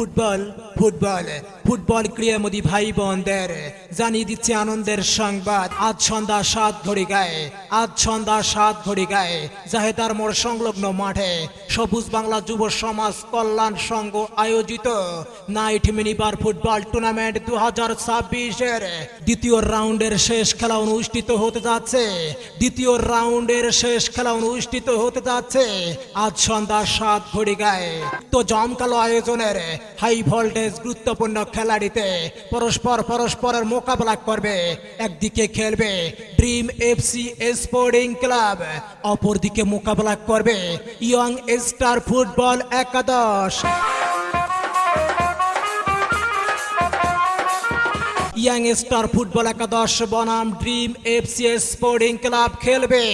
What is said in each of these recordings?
Football football football ক্রীড়ামোদী ভাই বোনদের জানিয়ে দিচ্ছে আনন্দের সংবাদ। আজ সন্ধ্যা 7 ঘড়িকায় জাহেদার মোড় সংলগ্ন মাঠে সবুজ বাংলা যুব সমাজ কল্যাণ সংঘ আয়োজিত নাইট মিনিবার ফুটবল টুর্নামেন্ট 2026-এর দ্বিতীয় রাউন্ডের শেষ খেলা অনুষ্ঠিত হতে যাচ্ছে আজ সন্ধ্যা 7 ঘড়িকায়। তো জমকালো আয়োজনের হাই ভোল্টেজ গুরুত্বপূর্ণ খেলাটিতে পরস্পরের মোকাবেলা করবে। একদিকে খেলবে ড্রিম এফসি স্পোর্টিং ক্লাব, অপরদিকে মোকাবেলা করবে ইয়ং স্টার ফুটবল একাদশ। ইয়ং স্টার ফুটবল একাদশ বনাম ড্রিম এফসি স্পোর্টিং ক্লাব খেলবে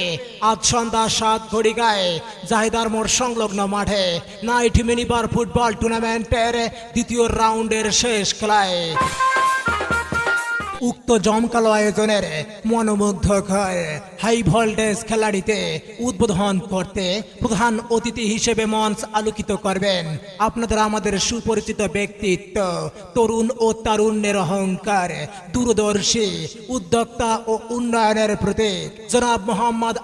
আজ সন্ধ্যা 7 ঘড়িকায় জাহেদার মোড় সংলগ্ন মাঠে নাইট মিনিবার ফুটবল টুর্নামেন্টের দ্বিতীয় রাউন্ডের শেষ খেলায়। উক্ত জমকালো আয়োজনের মনোমুগ্ধকর হাই ভোল্টেজ খেলাটিতে উদ্বোধন করতে প্রধান অতিথি হিসেবে মঞ্চ আলোকিত করবেন আপনাদের আমাদের সুপরিচিত ব্যক্তিত্ব, তরুণ ও তারুণ্যের অহংকার, দূরদর্শী উদ্যোক্তা ও উন্নয়নের প্রতীক জনাব মোহাম্মদ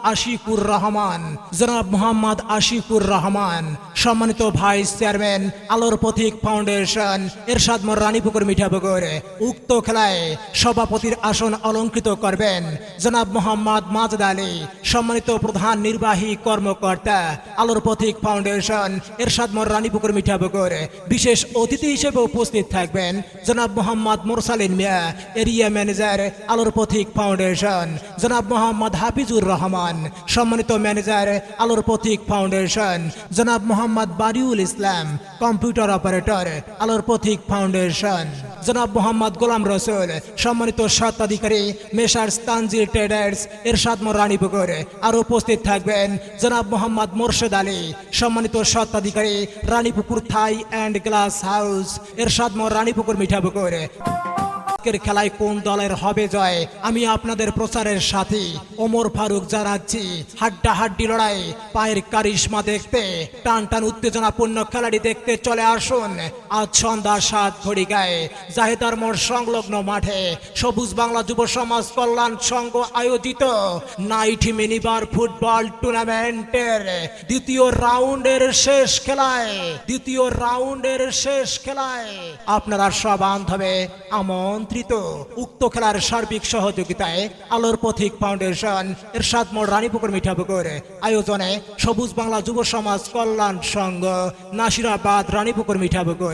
আশিকুর রহমান, সম্মানিত ভাইস চেয়ারম্যান আলোর পথিক ফাউন্ডেশন এরশাদ মোড় রানীপুকুর মিঠাপুকুর। উক্ত খেলায় সভাপতির আসন অলঙ্কৃত করবেন জনাব মোহাম্মদ মাজেদ আলী, সম্মানিত প্রধান নির্বাহী কর্মকর্তা আলোর পথিক ফাউন্ডেশন এরশাদ মোড় রানীপুকুর মিঠাপুকুর। বিশেষ অতিথি হিসেবে উপস্থিত থাকবেন জনাব মোহাম্মদ মোরসালিন মিয়া, এরিয়া ম্যানেজার আলোর পথিক ফাউন্ডেশন, জনাব মোহাম্মদ হাফিজুর রহমান, সম্মানিত ম্যানেজার আলোর পথিক ফাউন্ডেশন, জনাব মোহাম্মদ বারিউল ইসলাম, কম্পিউটার অপারেটর আলোর পথিক ফাউন্ডেশন, জনাব মোহাম্মদ গোলাম রসুল, সম্মানিত স্বত্বাধিকারী মেসার্স তানজিল ট্রেডার্স এরশাদ মোড় রানীপুকুর। আর উপস্থিত থাকবেন জনাব মোহাম্মদ মোরশেদ আলী, সম্মানিত স্বত্বাধিকারী রানীপুকুর থাই অ্যান্ড গ্লাস হাউস এরশাদ মোড় রানীপুকুর মিঠাপুকুর। খেলায় কোন দলের হবে জয় আমি আপনাদের প্রচারের সাথী ওমর ফারুক জানাচ্ছি। হাড্ডাহাড্ডি লড়াই, পায়ের কারিশমা দেখতে, টান টান উত্তেজনাপূর্ণ খেলাটি দেখতে চলে আসুন আজ সন্ধ্যা 7 ঘড়িকায় জাহেদার মোড় সংলগ্ন মাঠে সবুজ বাংলা যুব সমাজ কল্যাণ সংঘ আয়োজিত নাইট মিনিবার ফুটবল টুর্নামেন্টের দ্বিতীয় রাউন্ডের শেষ খেলায় আপনারা সব বান্ধবে আমন্ত্রিত। উক্ত খেলার সার্বিক সহযোগিতায় আলোর পথিক ফাউন্ডেশন এরশাদ মোড় রানীপুকুর মিঠাপুকুর, আয়োজনে সবুজ বাংলা যুব সমাজ কল্যাণ সংঘ নাসিরাবাদ রানীপুকুর মিঠাপুকুর।